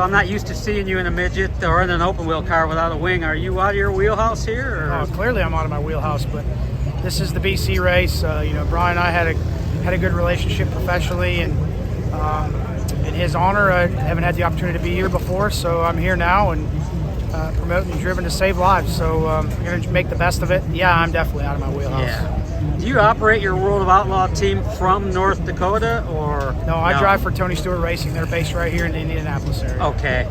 so I'm not used to seeing you in a midget or in an open wheel car without a wing. Are you out of your wheelhouse here? Or? Oh, clearly I'm out of my wheelhouse, but this is the BC race. Brian and I had a good relationship professionally, and in his honor, I haven't had the opportunity to be here before, so I'm here now and promoting and driven to save lives. So I'm going to make the best of it. Yeah, I'm definitely out of my wheelhouse. Yeah. Do you operate your World of Outlaw team from North Dakota, or? No, I drive for Tony Stewart Racing. They're based right here in the Indianapolis area. Okay.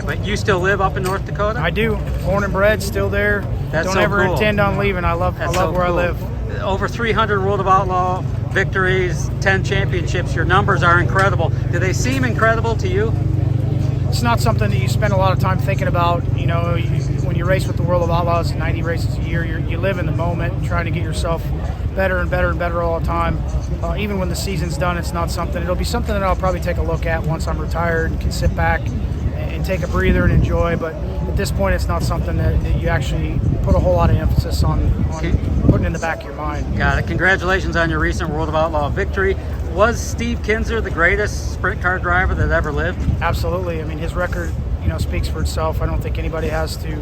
But you still live up in North Dakota? I do. Born and bred, still there. That's Don't so ever cool. intend on leaving. I love where I live. Over 300 World of Outlaw victories, 10 championships. Your numbers are incredible. Do they seem incredible to you? It's not something that you spend a lot of time thinking about. When you race with the World of Outlaws, 90 races a year, you live in the moment, trying to get yourself better and better and better all the time. Even when the season's done, it's not something. It'll be something that I'll probably take a look at once I'm retired and can sit back and take a breather and enjoy. But at this point, it's not something that you actually put a whole lot of emphasis on putting in the back of your mind. Got it. Congratulations on your recent World of Outlaw victory. Was Steve Kinser the greatest sprint car driver that ever lived? Absolutely. I mean, his record, speaks for itself. I don't think anybody has to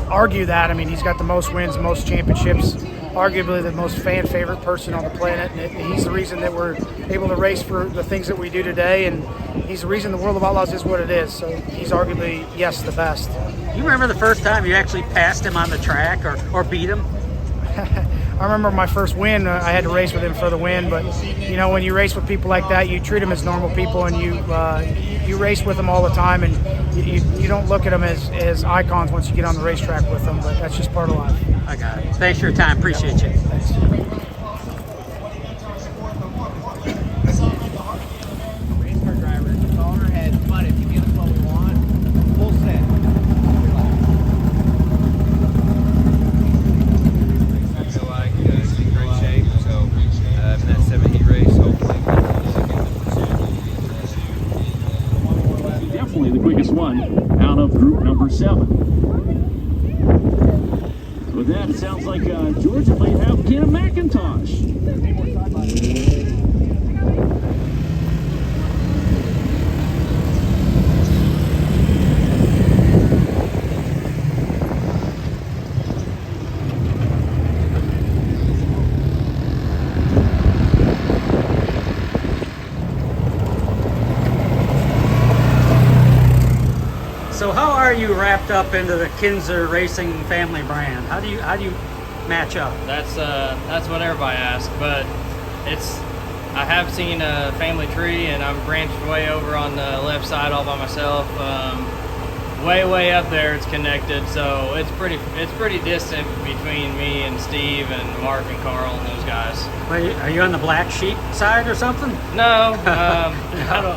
argue that. I mean, he's got the most wins, most championships, arguably the most fan favorite person on the planet, and he's the reason that we're able to race for the things that we do today, and he's the reason the World of Outlaws is what it is. So he's arguably, yes, the best. You remember the first time you actually passed him on the track or beat him? I remember my first win. I had to race with him for the win, but when you race with people like that, you treat them as normal people, and you race with them all the time, and you don't look at them as icons once you get on the racetrack with them. But that's just part of life. I got it. Thanks for your time. Appreciate you. Thanks. Race car driver, it's all in our heads, but if you give us what we want, full set. Definitely the quickest one out of group number 7. With that, it sounds like Georgia might have Cam McIntosh. So how are you wrapped up into the Kinser Racing family brand? How do you match up? That's what everybody asks, but I have seen a family tree, and I'm branched way over on the left side all by myself. Way up there, it's connected, so it's pretty distant between me and Steve and Mark and Carl and those guys. Are you on the black sheep side or something? No,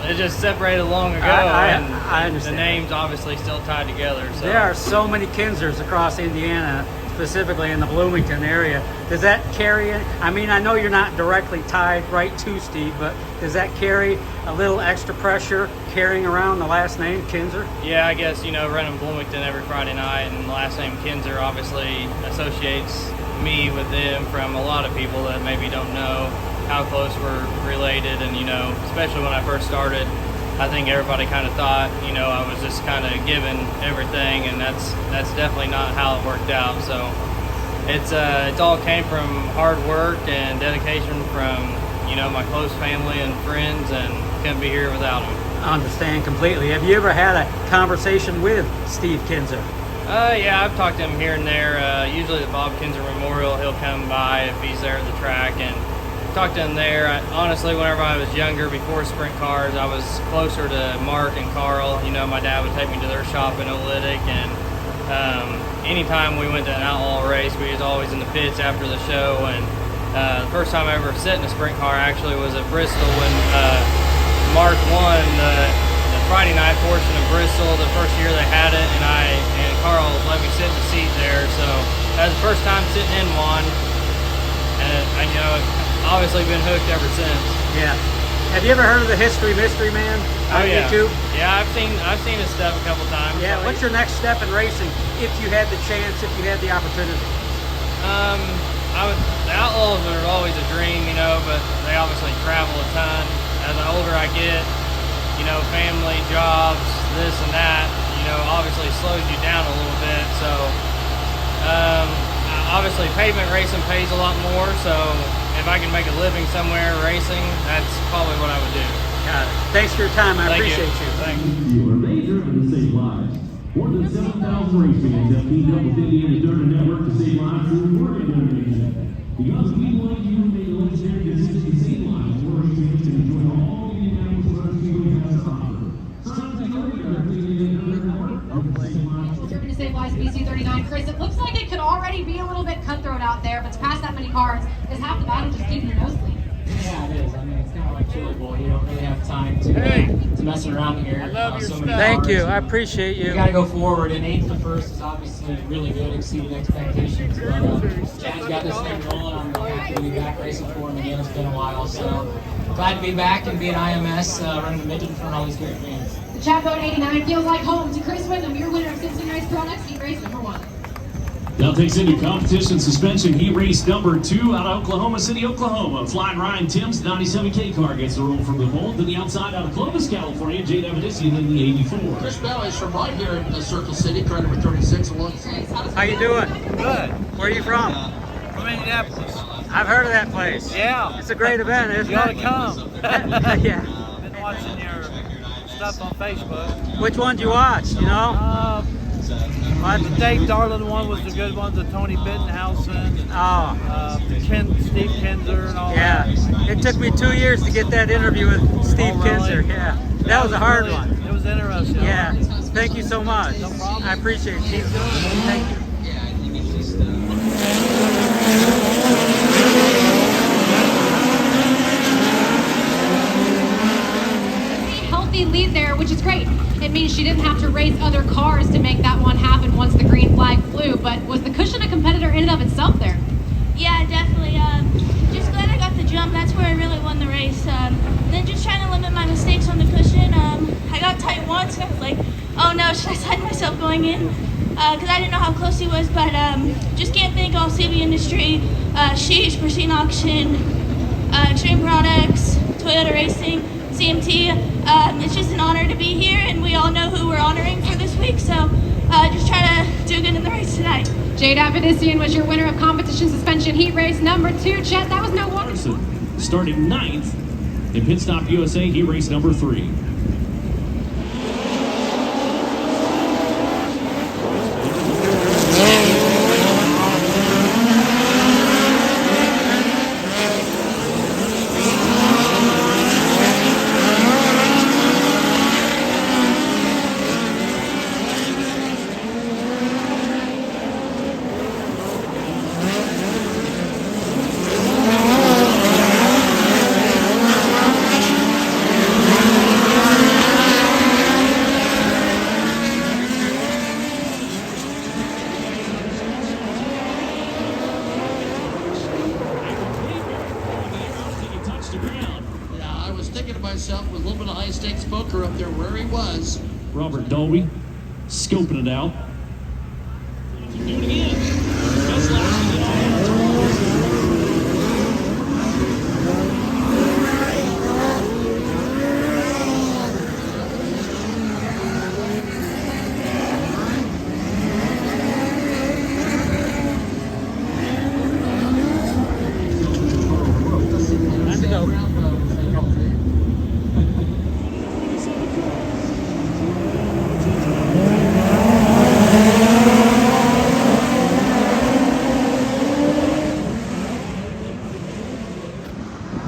it just separated long ago, and I understand. the names obviously still tied together. So There are so many Kinsers across Indiana, specifically in the Bloomington area. Does that carry, I mean, I know you're not directly tied right to Steve, but does that carry a little extra pressure carrying around the last name Kinser? Yeah, I guess, running Bloomington every Friday night, and the last name Kinser obviously associates me with them from a lot of people that maybe don't know how close we're related. And, especially when I first started, I think everybody kind of thought, I was just kind of given everything, and that's definitely not how it worked out. So it's all came from hard work and dedication from, my close family and friends, and couldn't be here without them. I understand completely. Have you ever had a conversation with Steve Kinser? Yeah, I've talked to him here and there. Usually the Bob Kinser Memorial, he'll come by if he's there at the track, and talked to him there. Honestly, whenever I was younger, before sprint cars, I was closer to Mark and Carl. My dad would take me to their shop in Olytic, and anytime we went to an outlaw race, we was always in the pits after the show. And the first time I ever sat in a sprint car actually was at Bristol when Mark won the Friday night portion of Bristol, the first year they had it, and Carl let me sit in the seat there. So that was the first time sitting in one, and I've obviously been hooked ever since. Yeah. Have you ever heard of the History Mystery Man on YouTube? Yeah, I've seen his stuff a couple times. Yeah. What's your next step in racing if you had the chance, if you had the opportunity? The Outlaws are always a dream, but they obviously travel a ton. As the older I get, you know, family, jobs, this and that, you know, obviously slows you down a little bit. So obviously pavement racing pays a lot more, so if I can make a living somewhere racing, that's probably what I would do. Got it. Thanks for your time. I appreciate you. Thanks. You are major and to save lives. More than 7,000 race fans have teamed up with Indiana Dirt Network to save lives through organ donation. Because we want you to make a legendary decision to save lives, more race fans can enjoy all the Indianapolis Motor Speedway has to offer. Driven to save lives, BC39. Chris, it looks like it could already be a little bit cutthroat out there, but to pass that many cars is half the battle just keeping your nose clean. Yeah, it is. I mean, it's kind of like Chili Bowl. You don't really have time to messing around here. Thank you. I appreciate you. You got to go forward, and 8th to 1st is obviously really good, exceeded expectations. But Chad's got this thing rolling. I'm really happy to be back racing for him again. It's been a while, so glad to be back and be an IMS running the midget in front of all these great fans. The Chad Boat 89 feels like home to Chris Wyndham, your winner of Simpson Race Products, heat race number 1. Now takes into competition suspension heat race number 2 out of Oklahoma City, Oklahoma. Flying Ryan Timms, 97K car gets the roll from the pole. To the outside out of Columbus, California, Jade Avedissian in the 84. Chris Bell is from right here in Circle City, car number 36 along. How you doing? Good. Where are you from? From Indianapolis. I've heard of that place. Yeah. It's a great event, isn't You ought to it? come. Yeah. Been watching your stuff on Facebook. Which one do you watch, you know? The Dave Darlin one was the good one, the Tony Bittenhausen, Steve Kinser and all Yeah. that. It took me 2 years to get that interview with Steve Oh, really? Kinser. Yeah. That was a hard really- one. It was interesting. Yeah. Thank you so much. No problem. I appreciate it. Keep doing it. Thank you. Healthy lead there, which is great. It means she didn't have to race other cars to make that one happen once the green flag flew. But was the cushion a competitor in and of itself there? Yeah, definitely. Just glad I got the jump. That's where I really won the race. Then just trying to limit my mistakes on the cushion. I got tight once, and I was like, oh no, should I side myself going in? Because I didn't know how close he was. But just can't thank all CV Industry, Sheesh, Pristine Auction, Extreme Products, Toyota Racing, CMT. It's just an honor to be here, and we all know who we're honoring for this week. So just try to do good in the race tonight. Jade Avedissian was your winner of competition suspension heat race number 2. Chet, that was no wonder. Starting 9th in Pit Stop USA heat race number 3. Yeah, I was thinking to myself with a little bit of high stakes poker up there where he was. Robert Dolby scoping it out. Do it again. Best laps of the day.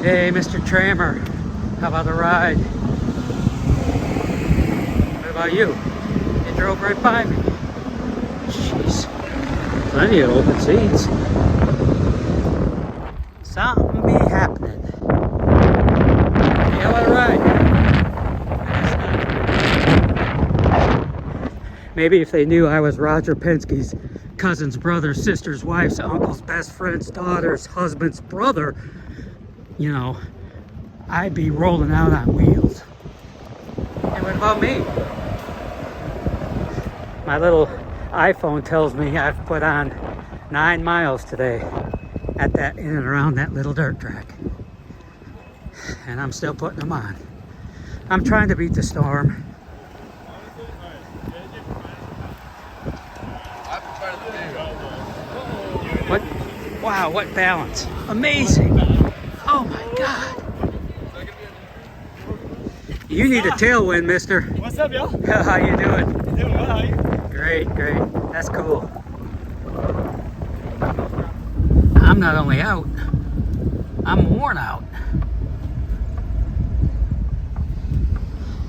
Hey, Mr. Trammer. How about the ride? What about you? You drove right by me. Jeez. Plenty of open seats. Something be happening. Hey, how about a ride? Maybe if they knew I was Roger Penske's cousin's brother, sister's wife's uncle's best friend's daughter's husband's brother, you know, I'd be rolling out on wheels. And what about me? My little iPhone tells me I've put on 9 miles today at that, in and around that little dirt track. And I'm still putting them on. I'm trying to beat the storm. What? Wow, what balance. Amazing. Oh my God. You need a tailwind, mister. What's up, y'all? How you doing? Doing well, how are you? Great, great. That's cool. I'm not only out, I'm worn out.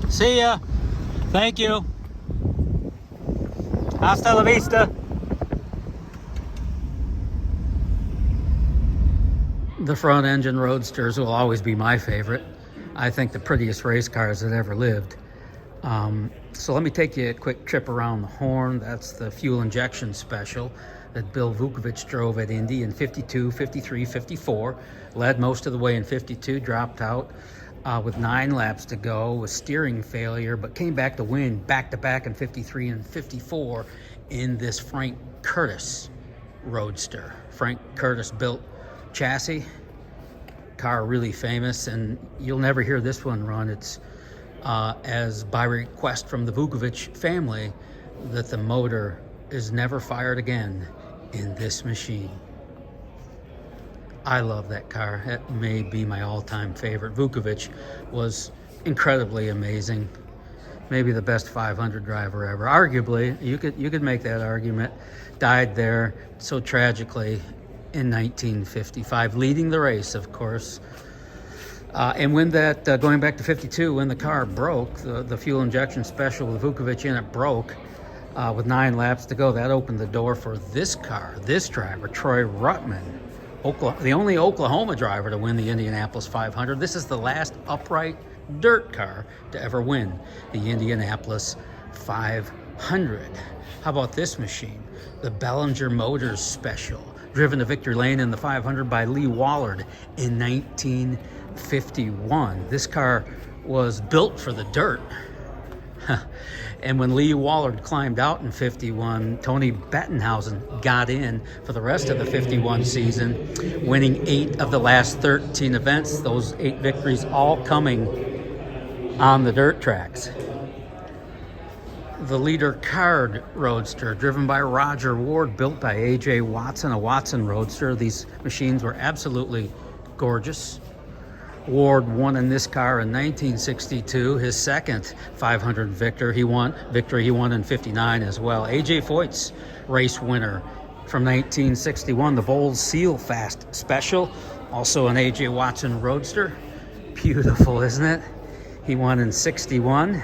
See ya. Thank you. Hasta la vista. The front engine Roadsters will always be my favorite. I think the prettiest race cars that ever lived. So let me take you a quick trip around the horn. That's the fuel injection special that Bill Vukovich drove at Indy in 52, 53, 54. Led most of the way in 52, dropped out with 9 laps to go with steering failure, but came back to win back-to-back in 53 and 54 in this Frank Curtis Roadster. Frank Curtis built chassis, car really famous, and you'll never hear this one run. It's as by request from the Vukovich family that the motor is never fired again in this machine. I love that car. That may be my all-time favorite. Vukovich was incredibly amazing. Maybe the best 500 driver ever. Arguably, you could make that argument. Died there so tragically in 1955, leading the race, of course. And when that, going back to 52, when the car broke, the fuel injection special with Vukovich in it broke with 9 laps to go, that opened the door for this car, this driver, Troy Ruttman, the only Oklahoma driver to win the Indianapolis 500. This is the last upright dirt car to ever win the Indianapolis 500. How about this machine? The Bellinger Motors Special, driven to victory lane in the 500 by Lee Wallard in 1951. This car was built for the dirt. And when Lee Wallard climbed out in 51, Tony Bettenhausen got in for the rest of the 51 season, winning 8 of the last 13 events, those 8 victories all coming on the dirt tracks. The Leader Card Roadster, driven by Roger Ward, built by A.J. Watson, a Watson Roadster. These machines were absolutely gorgeous. Ward won in this car in 1962, his second 500 victory. He won in 59 as well. A.J. Foyt's race winner from 1961, the Bowles Seal Fast Special, also an A.J. Watson Roadster. Beautiful, isn't it? He won in 61.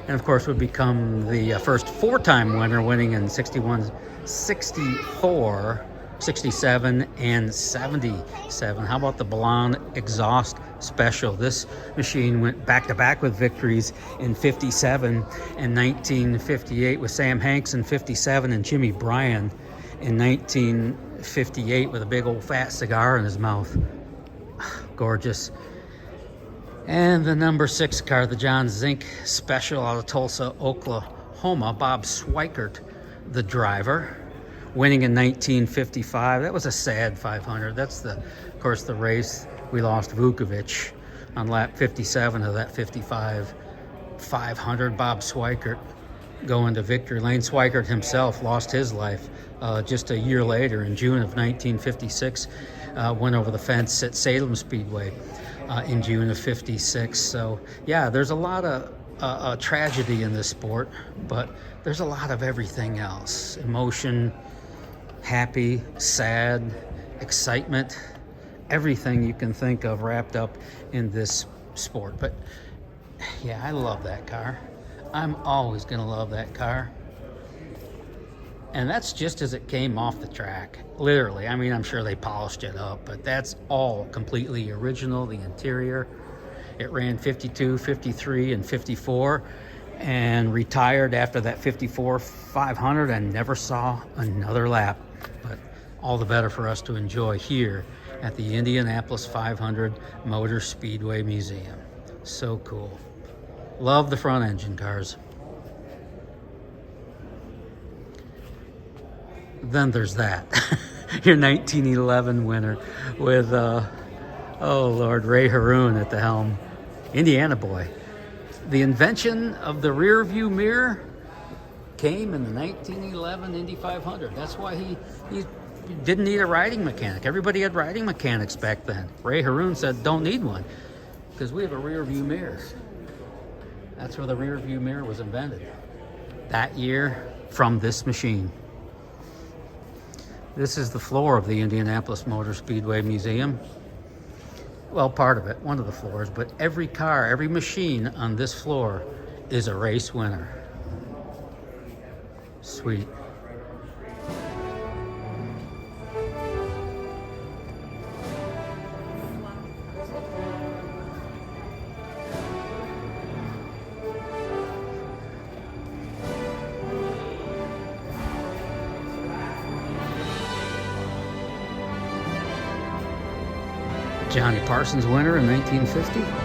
And of course would become the first 4-time winner, winning in 61, 64, 67, and 77. How about the Blonde Exhaust Special? This machine went back-to-back with victories in 57 and 1958 with Sam Hanks in 57 and Jimmy Bryan in 1958 with a big old fat cigar in his mouth. Gorgeous. And the number 6 car, the John Zink Special out of Tulsa, Oklahoma. Bob Schweikert, the driver, winning in 1955. That was a sad 500. That's, of course, the race we lost Vukovich on lap 57 of that 55 500. Bob Schweikert going to victory lane. Schweikert himself lost his life just a year later in June of 1956. Went over the fence at Salem Speedway in June of 56. So yeah, there's a lot of tragedy in this sport, but there's a lot of everything else. Emotion, happy, sad, excitement, everything you can think of wrapped up in this sport. But yeah, I love that car. I'm always gonna love that car. And that's just as it came off the track, literally. I mean, I'm sure they polished it up, but that's all completely original, the interior. It ran 52, 53, and 54, and retired after that 54 500 and never saw another lap. But all the better for us to enjoy here at the Indianapolis 500 Motor Speedway Museum. So cool. Love the front engine cars. Then there's that, your 1911 winner with, oh Lord, Ray Haroon at the helm. Indiana boy. The invention of the rear view mirror came in the 1911 Indy 500. That's why he didn't need a riding mechanic. Everybody had riding mechanics back then. Ray Haroon said, don't need one, because we have a rear view mirror. That's where the rear view mirror was invented. That year, from this machine. This is the floor of the Indianapolis Motor Speedway Museum. Well, part of it, one of the floors, but every car, every machine on this floor is a race winner. Sweet. Johnny Parsons winner in 1950.